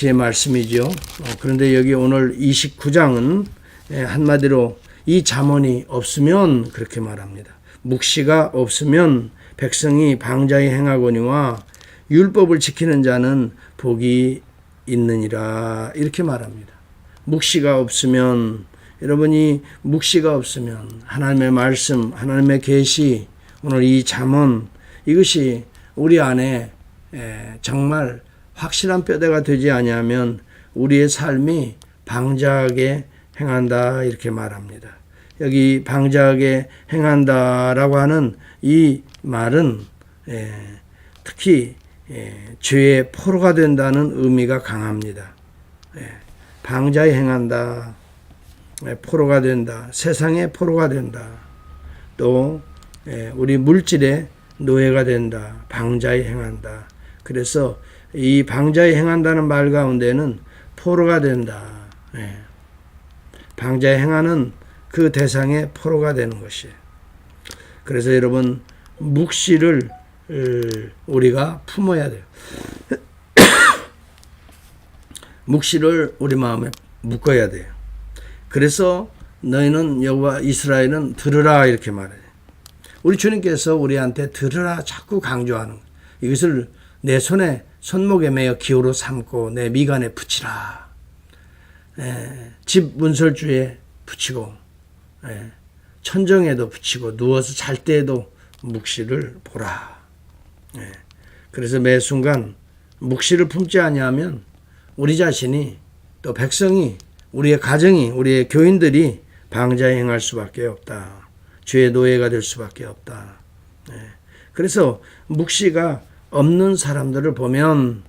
제 말씀이죠. 그런데 여기 오늘 29장은 한마디로 이 잠언이 없으면 그렇게 말합니다. 묵시가 없으면 백성이 방자히 행하거니와 율법을 지키는 자는 복이 있느니라 이렇게 말합니다. 묵시가 없으면, 여러분이 묵시가 없으면 하나님의 말씀, 하나님의 계시, 오늘 이 잠언, 이것이 우리 안에 정말 확실한 뼈대가 되지 아니하면 우리의 삶이 방자하게 행한다 이렇게 말합니다. 여기 방자하게 행한다라고 하는 이 말은 특히 죄의 포로가 된다는 의미가 강합니다. 방자히 행한다, 포로가 된다, 세상의 포로가 된다, 또 우리 물질의 노예가 된다, 방자히 행한다. 그래서 이 방자히 행한다는 말 가운데는 포로가 된다. 방자히 행하는 그 대상의 포로가 되는 것이에요. 그래서 여러분, 묵시를 우리가 품어야 돼요. 묵시를 우리 마음에 묶어야 돼요. 그래서 너희는 여호와 이스라엘은 들으라 이렇게 말해요. 우리 주님께서 우리한테 들으라 자꾸 강조하는 거예요. 이것을 내 손목에 매어 기호로 삼고 내 미간에 붙이라. 집 문설주에 붙이고 천정에도 붙이고 누워서 잘 때에도 묵시를 보라. 그래서 매 순간 묵시를 품지 아니하면 우리 자신이 또 백성이, 우리의 가정이, 우리의 교인들이 방자히 행할 수밖에 없다. 죄의 노예가 될 수밖에 없다. 그래서 묵시가 없는 사람들을 보면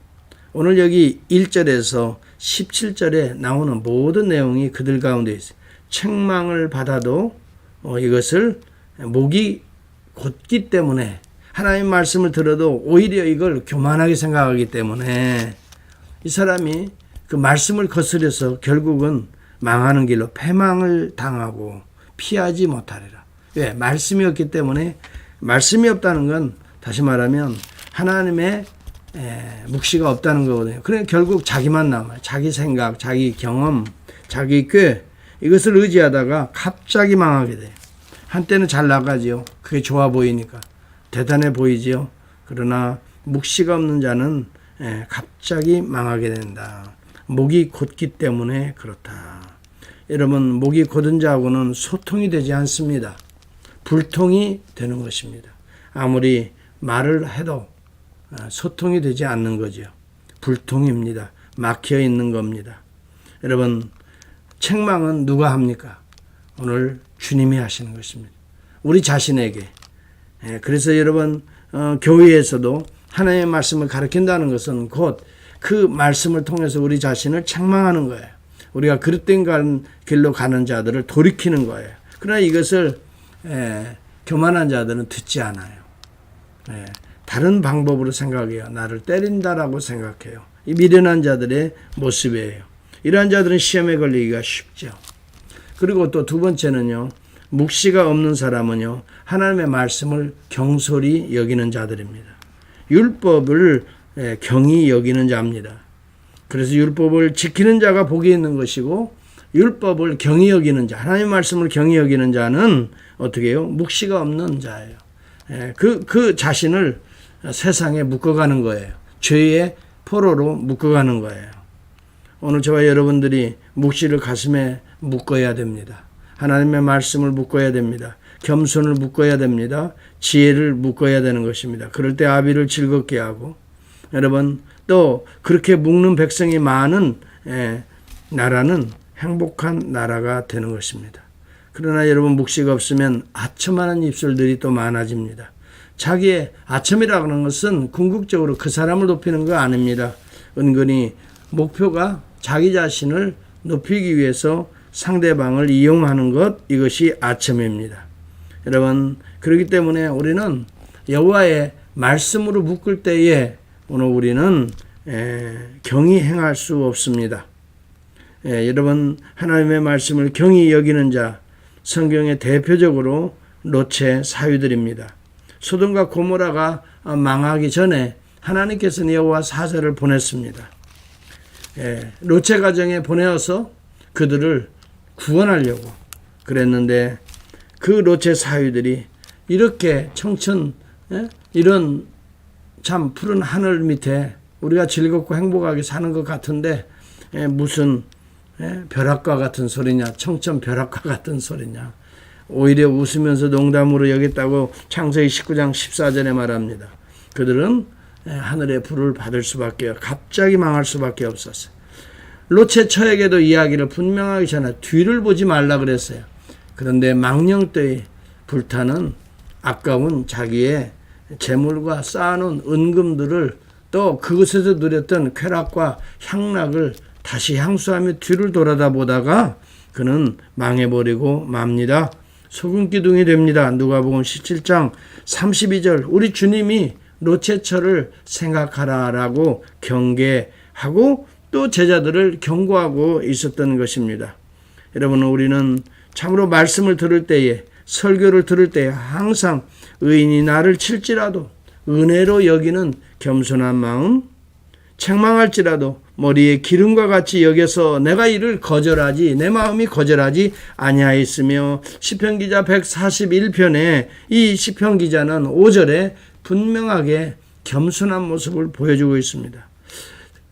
오늘 여기 1절에서 17절에 나오는 모든 내용이 그들 가운데 있어요. 책망을 받아도 이것을 목이 곧기 때문에, 하나님 말씀을 들어도 오히려 이걸 교만하게 생각하기 때문에 이 사람이 그 말씀을 거스려서 결국은 망하는 길로 패망을 당하고 피하지 못하리라. 왜? 말씀이 없기 때문에. 말씀이 없다는 건 다시 말하면 하나님의 묵시가 없다는 거거든요. 그러니까 결국 자기만 남아요. 자기 생각, 자기 경험, 자기 꾀, 이것을 의지하다가 갑자기 망하게 돼요. 한때는 잘 나가지요. 그게 좋아 보이니까 대단해 보이지요. 그러나 묵시가 없는 자는 갑자기 망하게 된다. 목이 곧기 때문에 그렇다. 여러분, 목이 곧은 자하고는 소통이 되지 않습니다. 불통이 되는 것입니다. 아무리 말을 해도 소통이 되지 않는 거죠. 불통입니다. 막혀 있는 겁니다. 여러분, 책망은 누가 합니까? 오늘 주님이 하시는 것입니다. 우리 자신에게. 그래서 여러분, 교회에서도 하나님의 말씀을 가르친다는 것은 곧 그 말씀을 통해서 우리 자신을 책망하는 거예요. 우리가 그릇된 길로 가는 자들을 돌이키는 거예요. 그러나 이것을 교만한 자들은 듣지 않아요. 다른 방법으로 생각해요. 나를 때린다라고 생각해요. 이 미련한 자들의 모습이에요. 이러한 자들은 시험에 걸리기가 쉽죠. 그리고 또 두 번째는요, 묵시가 없는 사람은요, 하나님의 말씀을 경솔히 여기는 자들입니다. 율법을 경히 여기는 자입니다. 그래서 율법을 지키는 자가 복이 있는 것이고, 율법을 경히 여기는 자, 하나님의 말씀을 경히 여기는 자는 어떻게 해요? 묵시가 없는 자예요. 그 자신을 세상에 묶어가는 거예요. 죄의 포로로 묶어가는 거예요. 오늘 저와 여러분들이 묵시를 가슴에 묶어야 됩니다. 하나님의 말씀을 묶어야 됩니다. 겸손을 묶어야 됩니다. 지혜를 묶어야 되는 것입니다. 그럴 때 아비를 즐겁게 하고, 여러분, 또 그렇게 묶는 백성이 많은 나라는 행복한 나라가 되는 것입니다. 그러나 여러분, 묵시가 없으면 아첨하는 입술들이 또 많아집니다. 자기의 아첨이라고 하는 것은 궁극적으로 그 사람을 높이는 거 아닙니다. 은근히 목표가 자기 자신을 높이기 위해서 상대방을 이용하는 것, 이것이 아첨입니다. 여러분, 그렇기 때문에 우리는 여호와의 말씀으로 묶을 때에 오늘 우리는 경히 행할 수 없습니다. 여러분, 하나님의 말씀을 경히 여기는 자, 성경의 대표적으로 롯의 사위들입니다. 소돔과 고모라가 망하기 전에 하나님께서는 여호와 사자를 보냈습니다. 롯의 가정에 보내어서 그들을 구원하려고 그랬는데 그 롯의 사위들이 이렇게 청천 이런 참 푸른 하늘 밑에 우리가 즐겁고 행복하게 사는 것 같은데 무슨 벼락과 같은 소리냐, 청천 벼락과 같은 소리냐, 오히려 웃으면서 농담으로 여겼다고 창세기 19장 14절에 말합니다. 그들은 하늘의 불을 받을 수밖에, 갑자기 망할 수밖에 없었어요. 롯의 처에게도 이야기를 분명하게 전해 뒤를 보지 말라 그랬어요. 그런데 망령되이 불타는 아까운 자기의 재물과 쌓아놓은 은금들을 또 그것에서 누렸던 쾌락과 향락을 다시 향수하며 뒤를 돌아다보다가 그는 망해버리고 맙니다. 소금 기둥이 됩니다. 누가복음 17장 32절 우리 주님이 롯의 처를 생각하라라고 경계하고 또 제자들을 경고하고 있었던 것입니다. 여러분, 우리는 참으로 말씀을 들을 때에, 설교를 들을 때에 항상 의인이 나를 칠지라도 은혜로 여기는 겸손한 마음, 책망할지라도 머리에 기름과 같이 여겨서 내가 이를 거절하지, 내 마음이 거절하지 아니하였으며, 시편 기자 141편에 이 시편 기자는 5절에 분명하게 겸손한 모습을 보여주고 있습니다.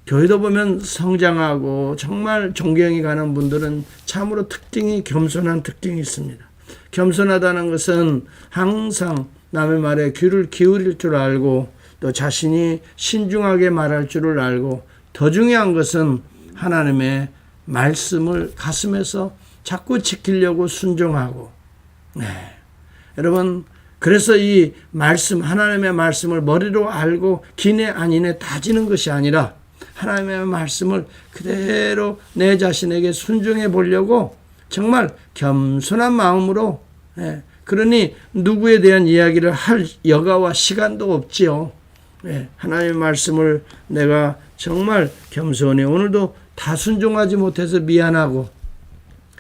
교회도 보면 성장하고 정말 존경이 가는 분들은 참으로 특징이, 겸손한 특징이 있습니다. 겸손하다는 것은 항상 남의 말에 귀를 기울일 줄 알고 또 자신이 신중하게 말할 줄을 알고, 더 중요한 것은 하나님의 말씀을 가슴에서 자꾸 지키려고 순종하고, 여러분, 그래서 이 말씀, 하나님의 말씀을 머리로 알고 기내 아니네 따지는 것이 아니라 하나님의 말씀을 그대로 내 자신에게 순종해 보려고 정말 겸손한 마음으로, 그러니 누구에 대한 이야기를 할 여가와 시간도 없지요. 하나님의 말씀을 내가 정말 겸손히, 오늘도 다 순종하지 못해서 미안하고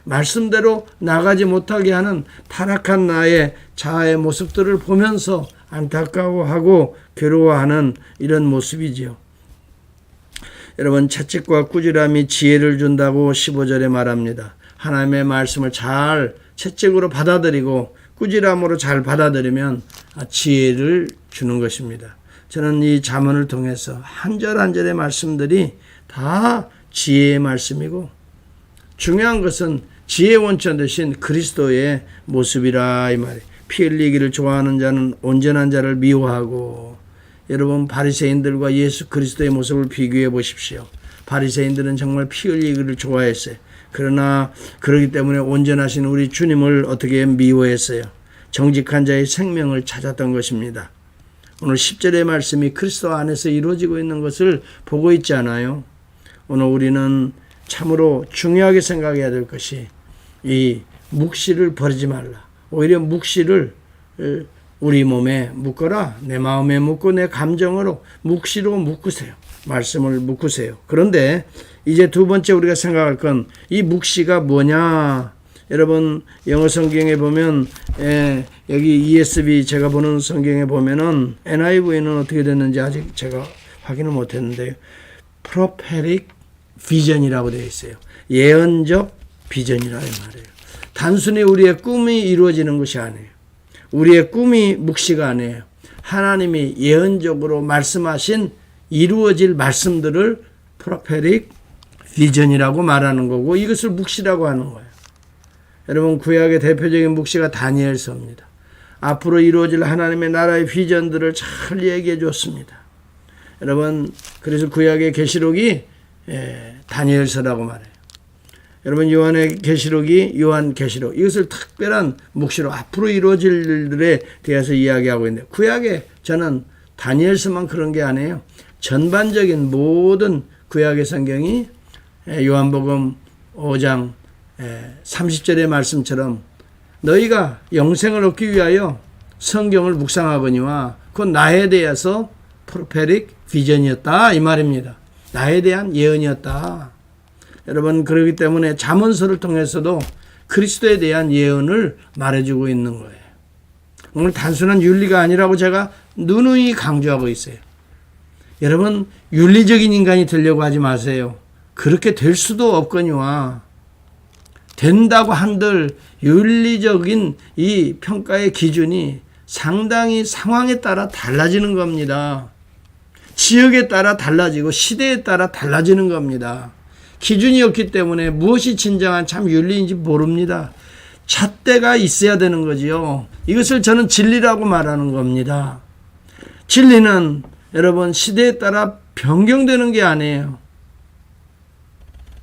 말씀대로 나가지 못하게 하는 타락한 나의 자아의 모습들을 보면서 안타까워하고 괴로워하는 이런 모습이지요. 여러분, 채찍과 꾸지람이 지혜를 준다고 15절에 말합니다. 하나님의 말씀을 잘 채찍으로 받아들이고 꾸지람으로 잘 받아들이면 지혜를 주는 것입니다. 저는 이 잠언을 통해서 한 절 한 절의 말씀들이 다 지혜의 말씀이고, 중요한 것은 지혜의 원천 되신 그리스도의 모습이라 이 말이에요. 피 흘리기를 좋아하는 자는 온전한 자를 미워하고, 여러분, 바리새인들과 예수 그리스도의 모습을 비교해 보십시오. 바리새인들은 정말 피 흘리기를 좋아했어요. 그러나 그렇기 때문에 온전하신 우리 주님을 어떻게 미워했어요? 정직한 자의 생명을 찾았던 것입니다. 오늘 10절의 말씀이 그리스도 안에서 이루어지고 있는 것을 보고 있지 않아요? 오늘 우리는 참으로 중요하게 생각해야 될 것이 이 묵시를 버리지 말라. 오히려 묵시를 우리 몸에 묶어라. 내 마음에 묶고 내 감정으로 묵시로 묶으세요. 말씀을 묶으세요. 그런데 이제 두 번째 우리가 생각할 건 이 묵시가 뭐냐? 여러분, 영어 성경에 보면 여기 ESV 제가 보는 성경에 보면은 NIV는 어떻게 됐는지 아직 제가 확인을 못했는데요. Prophetic Vision이라고 되어 있어요. 예언적 비전이라 이 말이에요. 단순히 우리의 꿈이 이루어지는 것이 아니에요. 우리의 꿈이 묵시가 아니에요. 하나님이 예언적으로 말씀하신 이루어질 말씀들을 Prophetic Vision이라고 말하는 거고, 이것을 묵시라고 하는 거예요. 여러분, 구약의 대표적인 묵시가 다니엘서입니다. 앞으로 이루어질 하나님의 나라의 비전들을 잘 얘기해 줬습니다. 여러분, 그래서 구약의 계시록이 다니엘서라고 말해요. 여러분, 요한의 계시록이 요한 계시록, 이것을 특별한 묵시로 앞으로 이루어질 일들에 대해서 이야기하고 있는데, 구약에 저는 다니엘서만 그런 게 아니에요. 전반적인 모든 구약의 성경이 요한복음 5장 30절의 말씀처럼 너희가 영생을 얻기 위하여 성경을 묵상하거니와 그건 나에 대해서 프로페릭 비전이었다 이 말입니다. 나에 대한 예언이었다. 여러분, 그렇기 때문에 잠언서를 통해서도 그리스도에 대한 예언을 말해주고 있는 거예요. 오늘 단순한 윤리가 아니라고 제가 누누이 강조하고 있어요. 여러분, 윤리적인 인간이 되려고 하지 마세요. 그렇게 될 수도 없거니와 된다고 한들 윤리적인 이 평가의 기준이 상당히 상황에 따라 달라지는 겁니다. 지역에 따라 달라지고 시대에 따라 달라지는 겁니다. 기준이 없기 때문에 무엇이 진정한 참 윤리인지 모릅니다. 잣대가 있어야 되는 거지요. 이것을 저는 진리라고 말하는 겁니다. 진리는 여러분 시대에 따라 변경되는 게 아니에요.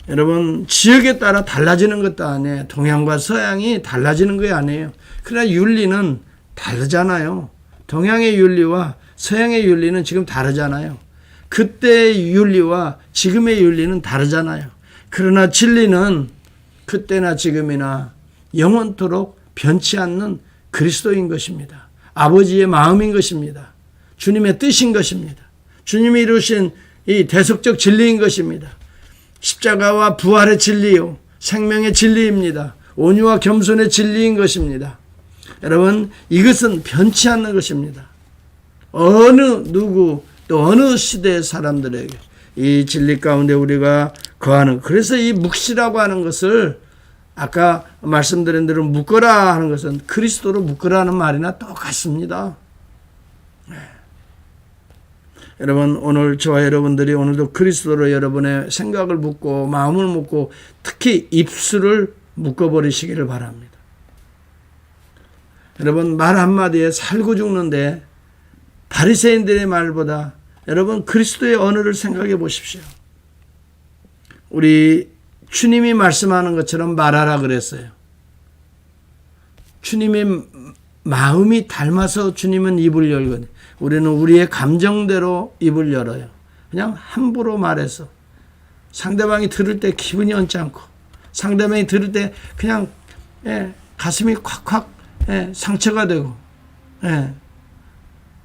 여러분 지역에 따라 달라지는 것도 아니에요. 동양과 서양이 달라지는 게 아니에요. 그러나 윤리는 다르잖아요. 동양의 윤리와 서양의 윤리는 지금 다르잖아요. 그때의 윤리와 지금의 윤리는 다르잖아요. 그러나 진리는 그때나 지금이나 영원토록 변치 않는 그리스도인 것입니다. 아버지의 마음인 것입니다. 주님의 뜻인 것입니다. 주님이 이루신 이 대속적 진리인 것입니다. 십자가와 부활의 진리요, 생명의 진리입니다. 온유와 겸손의 진리인 것입니다. 여러분, 이것은 변치 않는 것입니다. 어느 누구 또 어느 시대의 사람들에게 이 진리 가운데 우리가 거하는, 그래서 이 묵시라고 하는 것을 아까 말씀드린 대로 묶어라 하는 것은 그리스도로 묶으라는 말이나 똑같습니다. 네. 여러분, 오늘 저와 여러분들이 오늘도 그리스도로 여러분의 생각을 묶고 마음을 묶고 특히 입술을 묶어버리시기를 바랍니다. 여러분, 말 한마디에 살고 죽는데 바리새인들의 말보다 여러분 그리스도의 언어를 생각해 보십시오. 우리 주님이 말씀하는 것처럼 말하라 그랬어요. 주님의 마음이 닮아서 주님은 입을 열거든요. 우리는 우리의 감정대로 입을 열어요. 그냥 함부로 말해서 상대방이 들을 때 기분이 언짢고 상대방이 들을 때 그냥 가슴이 콱콱 상처가 되고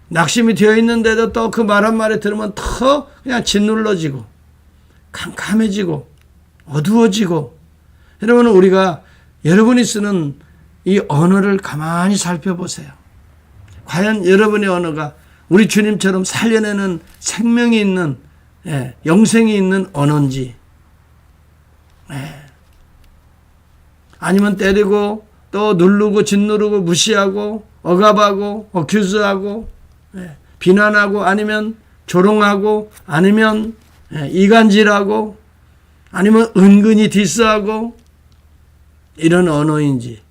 낙심이 되어 있는데도 또 그 말 한마디 들으면 더 그냥 짓눌러지고 캄캄해지고 어두워지고. 여러분은 우리가 여러분이 쓰는 이 언어를 가만히 살펴보세요. 과연 여러분의 언어가 우리 주님처럼 살려내는 생명이 있는 영생이 있는 언어인지, 아니면 때리고 또 누르고 짓누르고 무시하고 억압하고 어큐즈하고 비난하고 아니면 조롱하고 아니면 이간질하고 아니면 은근히 디스하고 이런 언어인지.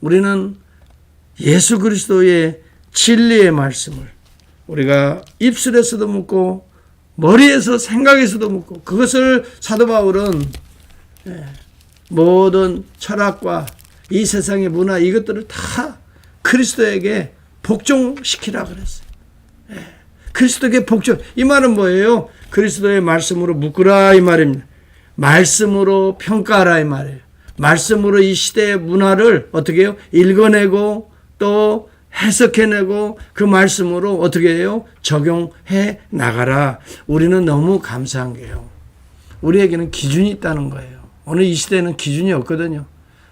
우리는 예수 그리스도의 진리의 말씀을 우리가 입술에서도 묻고 머리에서 생각에서도 묻고, 그것을 사도 바울은 모든 철학과 이 세상의 문화 이것들을 다 그리스도에게 복종시키라 그랬어요. 그리스도에게 복종. 이 말은 뭐예요? 그리스도의 말씀으로 묶으라 이 말입니다. 말씀으로 평가하라 이 말이에요. 말씀으로 이 시대의 문화를 어떻게 해요? 읽어내고 또 해석해내고 그 말씀으로 어떻게 해요? 적용해 나가라. 우리는 너무 감사한 게요, 우리에게는 기준이 있다는 거예요. 오늘 이 시대는 기준이 없거든요.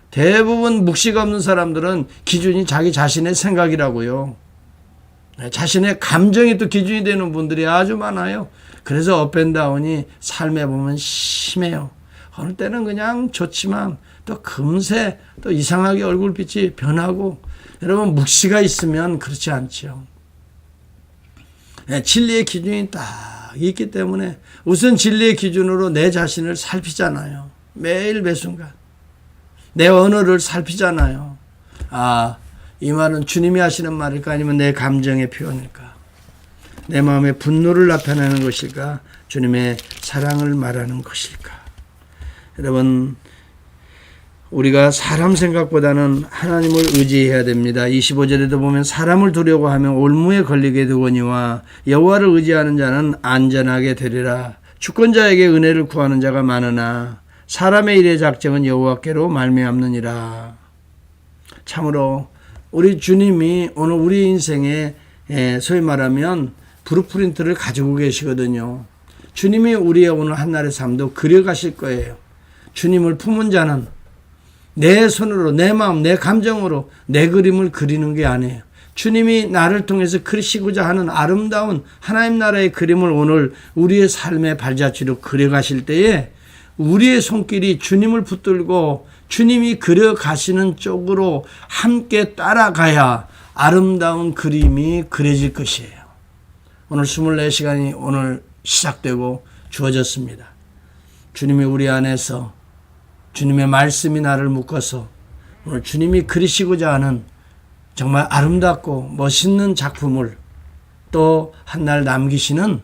대부분 묵시가 없는 사람들은 기준이 자기 자신의 생각이라고요. 자신의 감정이 또 기준이 되는 분들이 아주 많아요. 그래서 업앤다운이 삶에 보면 심해요. 어느 때는 그냥 좋지만 또 금세 또 이상하게 얼굴빛이 변하고. 여러분, 묵시가 있으면 그렇지 않죠. 진리의 기준이 딱 있기 때문에 우선 진리의 기준으로 내 자신을 살피잖아요. 매일 매순간 내 언어를 살피잖아요. 아, 이 말은 주님이 하시는 말일까 아니면 내 감정의 표현일까, 내 마음의 분노를 나타내는 것일까, 주님의 사랑을 말하는 것일까. 여러분, 우리가 사람 생각보다는 하나님을 의지해야 됩니다. 25절에도 보면 사람을 두려고 하면 올무에 걸리게 되거니와 여호와를 의지하는 자는 안전하게 되리라. 주권자에게 은혜를 구하는 자가 많으나 사람의 일의 작정은 여호와께로 말미암느니라. 참으로 우리 주님이 오늘 우리 인생에 소위 말하면 브루프린트를 가지고 계시거든요. 주님이 우리의 오늘 한날의 삶도 그려가실 거예요. 주님을 품은 자는 내 손으로, 내 마음, 내 감정으로 내 그림을 그리는 게 아니에요. 주님이 나를 통해서 그리시고자 하는 아름다운 하나님 나라의 그림을 오늘 우리의 삶의 발자취로 그려가실 때에 우리의 손길이 주님을 붙들고 주님이 그려가시는 쪽으로 함께 따라가야 아름다운 그림이 그려질 것이에요. 오늘 24시간이 오늘 시작되고 주어졌습니다. 주님이 우리 안에서 주님의 말씀이 나를 묶어서 오늘 주님이 그리시고자 하는 정말 아름답고 멋있는 작품을 또 한 날 남기시는